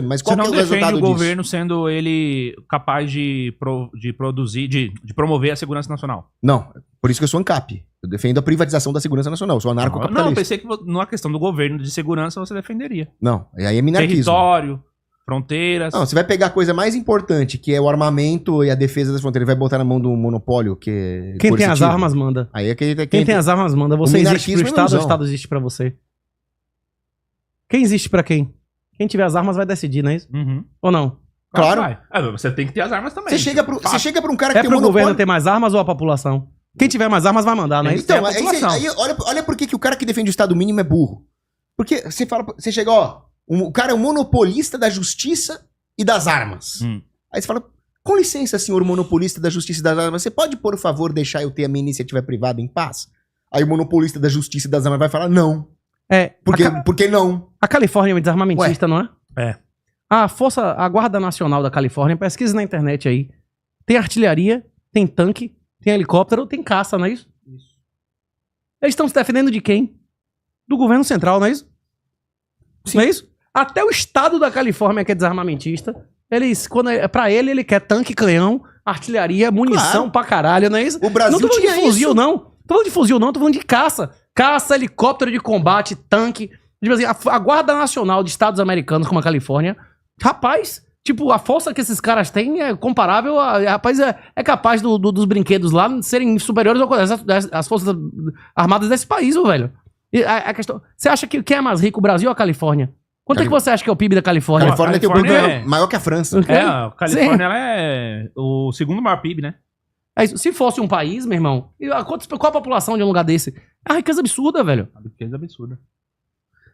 Mas Você qual que é não o defende resultado o disso? governo sendo ele capaz de produzir, de promover a segurança nacional? Não, por isso que eu sou ANCAP. Eu defendo a privatização da segurança nacional. Eu sou Não, eu anarcocapitalista. pensei que numa questão do governo de segurança você defenderia. Não, e aí é minarquismo. Território, fronteiras. Não, você vai pegar a coisa mais importante, que é o armamento e a defesa das fronteiras, e vai botar na mão do monopólio, que é Quem tem as coercitivo. armas manda. Aí é Quem tem as armas manda. Você existe pro minarquismo é Estado ou o ilusão. Estado existe pra você? Quem existe pra quem? Quem tiver as armas vai decidir, não é isso? Uhum. Ou não? Claro. Vai. Você tem que ter as armas também. Você chega pra um cara que É tem pro um governo monopólio. ter mais armas ou a população? Quem tiver mais armas vai mandar, não é isso? Então, É a população. olha por que o cara que defende o Estado mínimo é burro. Porque você chega, ó, o cara é um monopolista da justiça e das armas. Aí você fala, com licença, senhor monopolista da justiça e das armas, você pode, por favor, deixar eu ter a minha iniciativa privada em paz? Aí o monopolista da justiça e das armas vai falar, não. É. Por que não? A Califórnia é um desarmamentista, não é? É. A Guarda Nacional da Califórnia, pesquisa na internet aí. Tem artilharia, tem tanque, tem helicóptero, tem caça, não é isso? Isso. Eles estão se defendendo de quem? Do governo central, não é isso? Sim. Não é isso? Até o estado da Califórnia, que é desarmamentista, pra ele quer tanque, canhão, artilharia, munição Claro. pra caralho, não é isso? O Brasil Não tô falando tinha de fuzil, isso. não. Tô falando de fuzil, não. Tô falando de caça. Caça, helicóptero de combate, tanque. Tipo assim, a Guarda Nacional de Estados Americanos, como a Califórnia, rapaz, tipo, a força que esses caras têm é comparável rapaz, é capaz dos brinquedos lá serem superiores às forças armadas desse país, velho. E a questão, você acha que quem é mais rico, o Brasil ou a Califórnia? Quanto é que você acha que é o PIB da A Califórnia? Califórnia tem o Califórnia PIB é- maior que a França. Ok? A Califórnia ela é o segundo maior PIB, né? É isso. Se fosse um país, meu irmão, qual a população de um lugar desse? É uma riqueza absurda, velho. Uma riqueza absurda.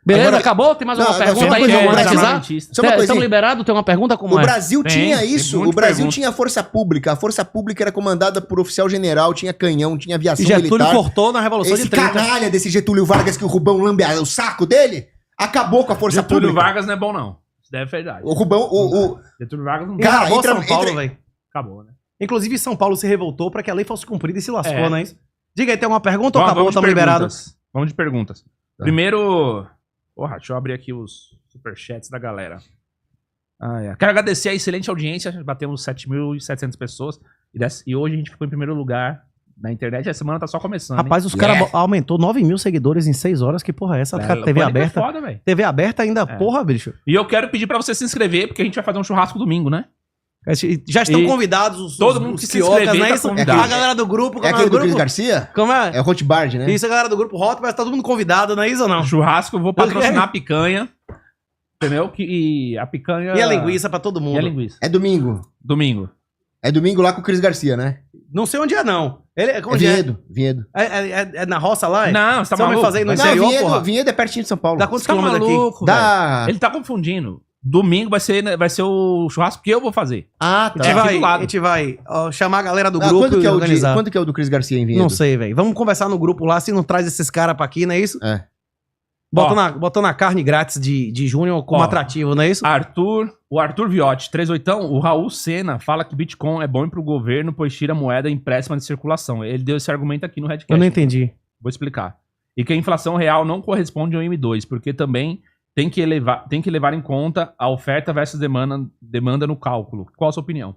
Beleza, Agora- acabou? Tem mais alguma Não, pergunta só uma aí? coisa, Vamos o Brasil- monetizar? Armamentista. Só uma coisinha. Estamos liberados? Tem uma pergunta como O é? Brasil Tem, tinha tem isso. muita O Brasil pergunta. tinha força pública. A força pública era comandada por oficial general, tinha canhão, tinha E aviação Getúlio militar. cortou na Revolução Esse de 30. canalha desse Getúlio Vargas que o Rubão lambe o saco dele, acabou com a força Getúlio pública. Vargas não é bom, não. Isso deve ser verdade. O Rubão, Getúlio Vargas não Cara, Acabou entra- São Paulo, entra- velho. acabou, né? Inclusive, São Paulo se revoltou pra que a lei fosse cumprida e se lascou, É. não é isso? Diga aí, tem alguma pergunta ou acabou? Vamos de Estamos liberados. perguntas. Vamos de perguntas. Primeiro... Porra, deixa eu abrir aqui os superchats da galera. Quero agradecer a excelente audiência. Batemos 7.700 pessoas. E hoje a gente ficou em primeiro lugar na internet. A semana tá só começando. Rapaz, os Yeah. caras aumentou 9 mil seguidores em 6 horas. Que porra é essa? hein? Cara, TV Pânico é aberta. foda, velho. TV aberta ainda, porra, bicho. E eu quero pedir pra você se inscrever, porque a gente vai fazer um churrasco domingo, né? Já estão E convidados todo mundo que se piocas, inscrever não é tá isso? convidado. A galera do grupo, é como aquele o do Cris grupo? Garcia? Como é? É o Hotbard, né? Isso, a galera do grupo Hot, mas tá todo mundo convidado, não é isso ou não? Churrasco, eu vou patrocinar a picanha. Entendeu? E a picanha... E a linguiça pra todo E mundo. a linguiça. É domingo. Domingo. É domingo lá com o Cris Garcia, né? Não sei onde é, não. Ele, É onde é? Vinhedo. É na roça lá? Não, você tá Você vai maluco? fazer no Vai- Não, interior, Vinhedo, porra? Vinhedo é pertinho de São Paulo. Dá quantos Você tá quilômetros daqui? maluco, velho? Dá... Ele tá confundindo. Domingo vai ser o churrasco que eu vou fazer. Ah, A tá. gente aqui vai, do lado. a gente vai ó, chamar a galera do Ah, grupo quando, que e é o organizar. quando que é o do Cris Garcia em Vinhedo? Não sei, velho. Vamos conversar no grupo lá, se não traz esses caras pra aqui, não é isso? É. Botando a carne grátis de Júnior como Ó. atrativo, não é isso? O Arthur Viotti, 38, o Raul Sena fala que Bitcoin é bom pro governo, pois tira a moeda impressa de circulação. Ele deu esse argumento aqui no Redcast. Eu não entendi. Vou explicar. E que a inflação real não corresponde ao M2, porque também tem que levar em conta a oferta versus demanda no cálculo. Qual a sua opinião?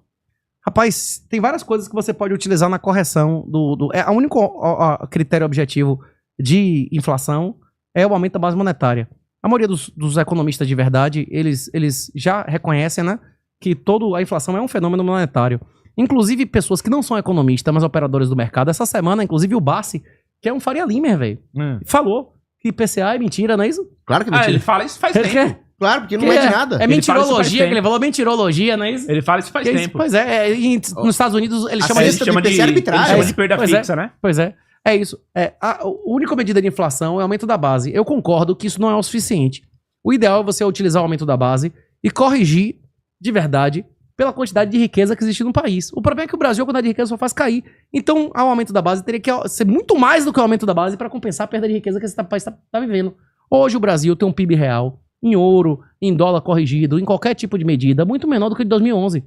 Rapaz, tem várias coisas que você pode utilizar na correção o único critério objetivo de inflação é o aumento da base monetária. A maioria dos economistas de verdade, eles já reconhecem, né, que toda a inflação é um fenômeno monetário. Inclusive, pessoas que não são economistas, mas operadores do mercado. Essa semana, inclusive, o Bassi, que é um Faria Limer, velho, falou que IPCA é mentira, não é isso? Claro que é mentira. Ele fala isso faz Ele tempo. quer- Claro, porque não que é de nada. É Ele fala isso faz mentirologia, tempo. que ele falou mentirologia, não é isso? Ele fala isso faz Que é isso? tempo. Pois é, nos Estados Unidos ele A chama Ele isso ciência chama do IPCA é arbitrária. ele chama de perda Pois é. fixa, né? Pois é. É isso. A única medida de inflação é o aumento da base. Eu concordo que isso não é o suficiente. O ideal é você utilizar o aumento da base e corrigir, de verdade, pela quantidade de riqueza que existe no país. O problema é que o Brasil, a quantidade de riqueza só faz cair. Então, o aumento da base teria que ser muito mais do que o aumento da base para compensar a perda de riqueza que esse país está vivendo. Hoje o Brasil tem um PIB real, em ouro, em dólar corrigido, em qualquer tipo de medida, muito menor do que de 2011.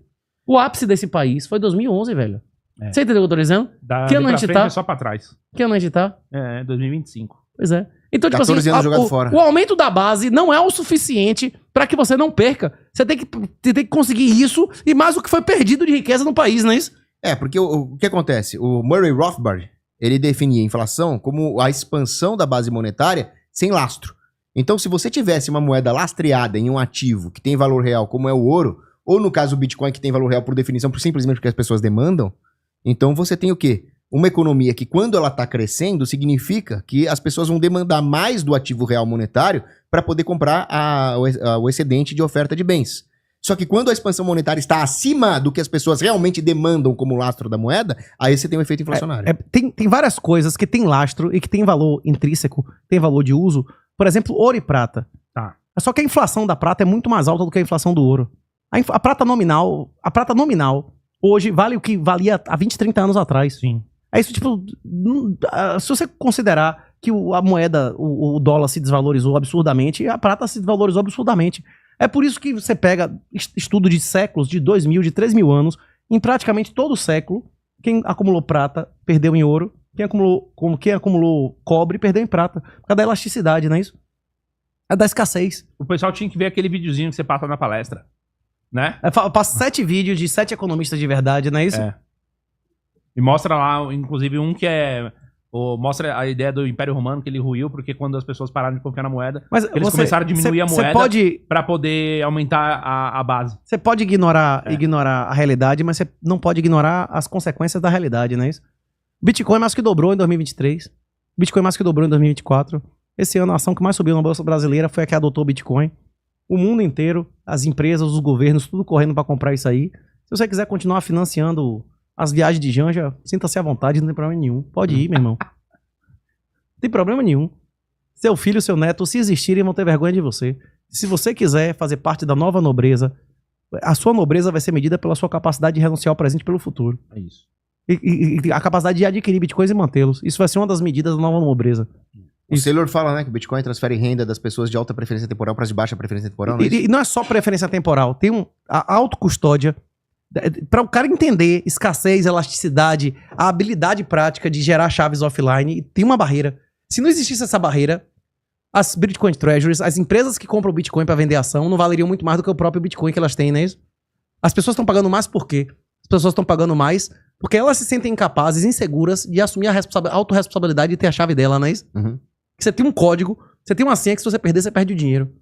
O ápice desse país foi 2011, velho. É. Você entendeu o que eu tô dizendo? Que ano a gente tá? É só pra trás. Que ano a gente tá? É, 2025. Pois é. Então, tipo 14 anos jogado fora. o aumento da base não é o suficiente pra que você não perca. Você tem que conseguir isso e mais o que foi perdido de riqueza no país, não é isso? Porque o que acontece? O Murray Rothbard, ele definia a inflação como a expansão da base monetária sem lastro. Então, se você tivesse uma moeda lastreada em um ativo que tem valor real, como é o ouro, ou no caso o Bitcoin, que tem valor real por definição, simplesmente porque as pessoas demandam, então você tem o quê? Uma economia que, quando ela está crescendo, significa que as pessoas vão demandar mais do ativo real monetário para poder comprar o excedente de oferta de bens. Só que quando a expansão monetária está acima do que as pessoas realmente demandam como lastro da moeda, aí você tem um efeito inflacionário. Tem várias coisas que tem lastro e que tem valor intrínseco, tem valor de uso. Por exemplo, ouro e prata. Tá. Só que a inflação da prata é muito mais alta do que a inflação do ouro. A prata nominal hoje vale o que valia há 20, 30 anos atrás. Sim. É isso, tipo, se você considerar que a moeda, o dólar se desvalorizou absurdamente, a prata se desvalorizou absurdamente. É por isso que você pega estudo de séculos, de 2.000, de 3.000 anos, em praticamente todo o século, quem acumulou prata perdeu em ouro, quem acumulou cobre perdeu em prata, por causa da elasticidade, não é isso? É da escassez. O pessoal tinha que ver aquele videozinho que você passa na palestra, né? Eu passo 7 vídeos de 7 economistas de verdade, não é isso? É. E mostra lá, inclusive, um que mostra a ideia do Império Romano, que ele ruiu, porque quando as pessoas pararam de confiar na moeda, Mas eles começaram a diminuir a moeda para poder aumentar a base. Você pode ignorar a realidade, mas você não pode ignorar as consequências da realidade, não é isso? Bitcoin mais que dobrou em 2023. Bitcoin mais que dobrou em 2024. Esse ano a ação que mais subiu na Bolsa Brasileira foi a que adotou o Bitcoin. O mundo inteiro, as empresas, os governos, tudo correndo para comprar isso aí. Se você quiser continuar financiando as viagens de Janja, sinta-se à vontade, não tem problema nenhum. Pode ir, meu irmão. Não tem problema nenhum. Seu filho, seu neto, se existirem, vão ter vergonha de você. Se você quiser fazer parte da nova nobreza, a sua nobreza vai ser medida pela sua capacidade de renunciar ao presente pelo futuro. É isso. E a capacidade de adquirir bitcoins e mantê-los. Isso vai ser uma das medidas da nova nobreza. O Saylor fala, né, que o Bitcoin transfere renda das pessoas de alta preferência temporal para as de baixa preferência temporal, não é isso? E não é só preferência temporal. Tem a autocustódia. Para o cara entender escassez, elasticidade, a habilidade prática de gerar chaves offline, tem uma barreira. Se não existisse essa barreira, as Bitcoin Treasuries, as empresas que compram Bitcoin para vender ação, não valeriam muito mais do que o próprio Bitcoin que elas têm, não é isso? As pessoas estão pagando mais por quê? As pessoas estão pagando mais porque elas se sentem incapazes, inseguras de assumir a autorresponsabilidade de ter a chave dela, não é isso? Uhum. Você tem um código, você tem uma senha que se você perder, você perde o dinheiro.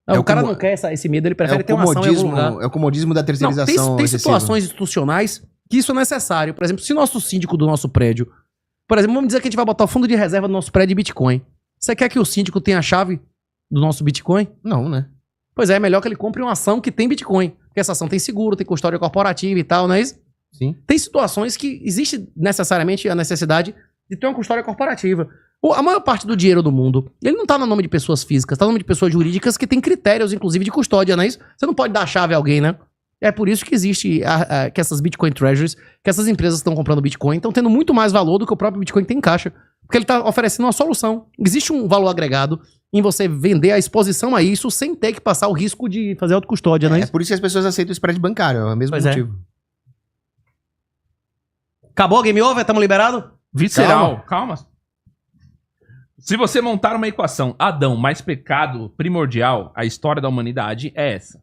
O cara não quer esse medo, ele prefere ter uma ação em algum lugar. É o comodismo da terceirização. Não, tem situações institucionais que isso é necessário. Por exemplo, se nosso síndico do nosso prédio... Por exemplo, vamos dizer que a gente vai botar o fundo de reserva do nosso prédio de Bitcoin. Você quer que o síndico tenha a chave do nosso Bitcoin? Não, né? Pois é melhor que ele compre uma ação que tem Bitcoin. Porque essa ação tem seguro, tem custódia corporativa e tal, não é isso? Sim. Tem situações que existe necessariamente a necessidade de ter uma custódia corporativa. A maior parte do dinheiro do mundo, ele não tá no nome de pessoas físicas, tá no nome de pessoas jurídicas que tem critérios, inclusive, de custódia, não é isso? Você não pode dar a chave a alguém, né? É por isso que existe que essas Bitcoin Treasuries, que essas empresas que estão comprando Bitcoin, estão tendo muito mais valor do que o próprio Bitcoin tem em caixa. Porque ele tá oferecendo uma solução. Existe um valor agregado em você vender a exposição a isso sem ter que passar o risco de fazer autocustódia, não é isso? É por isso que as pessoas aceitam o spread bancário, é o mesmo motivo. Acabou, game over? Estamos liberados? Visceral. Calma. Se você montar uma equação Adão mais pecado primordial, a história da humanidade é essa.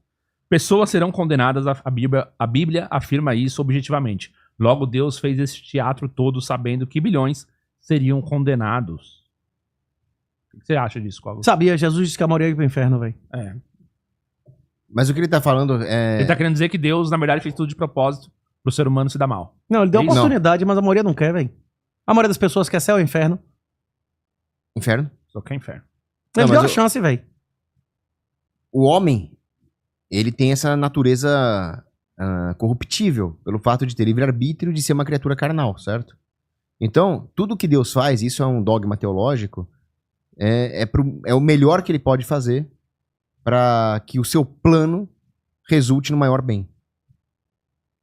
Pessoas serão condenadas, a Bíblia afirma isso objetivamente. Logo, Deus fez esse teatro todo sabendo que bilhões seriam condenados. O que você acha disso, Cláudio? Sabia, Jesus disse que a maioria ia pro inferno, velho. É. Mas o que ele tá falando é... Ele tá querendo dizer que Deus, na verdade, fez tudo de propósito pro ser humano se dar mal. Não, ele deu Isso? oportunidade, mas a maioria não quer, velho. A maioria das pessoas quer céu ou inferno. Inferno? Só quer inferno. Ele deu a chance, velho. O homem, ele tem essa natureza corruptível, pelo fato de ter livre-arbítrio, de ser uma criatura carnal, certo? Então, tudo que Deus faz, isso é um dogma teológico, é o melhor que ele pode fazer para que o seu plano resulte no maior bem.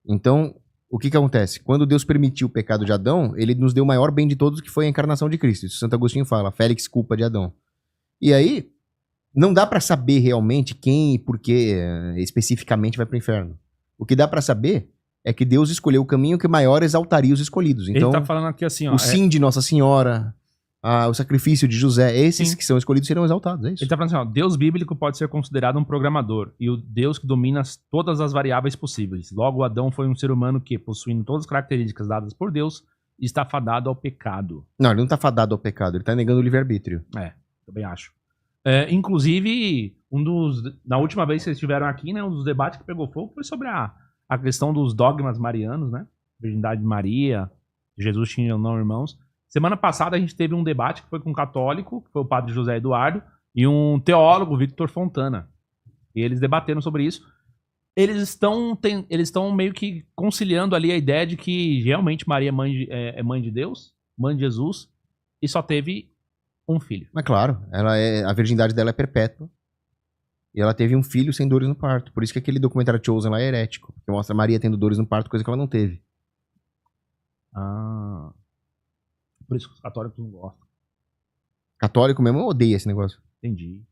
Então, o que acontece? Quando Deus permitiu o pecado de Adão, ele nos deu o maior bem de todos, que foi a encarnação de Cristo. Isso Santo Agostinho fala, Félix culpa de Adão. E aí, não dá pra saber realmente quem e por que especificamente vai pro inferno. O que dá pra saber é que Deus escolheu o caminho que maior exaltaria os escolhidos. Então, ele tá falando aqui assim, ó. o sim de Nossa Senhora, o sacrifício de José, esses Sim. que são escolhidos serão exaltados, é isso? Ele tá falando assim, ó, Deus bíblico pode ser considerado um programador e o Deus que domina todas as variáveis possíveis. Logo, Adão foi um ser humano que, possuindo todas as características dadas por Deus, está fadado ao pecado. Não, ele não tá fadado ao pecado, ele tá negando o livre-arbítrio. Também acho. Inclusive, na última vez que vocês estiveram aqui, né, um dos debates que pegou fogo foi sobre a questão dos dogmas marianos, né? Virgindade de Maria, Jesus tinha ou não irmãos. Semana passada a gente teve um debate que foi com um católico, que foi o padre José Eduardo, e um teólogo, Victor Fontana. E eles debateram sobre isso. Eles estão meio que conciliando ali a ideia de que realmente Maria é mãe de Deus, mãe de Jesus, e só teve um filho. Mas claro, a virgindade dela é perpétua. E ela teve um filho sem dores no parto. Por isso que aquele documentário Chosen lá é herético. Porque mostra Maria tendo dores no parto, coisa que ela não teve. Por isso que os católicos não gostam. Católico mesmo odeia esse negócio. Entendi.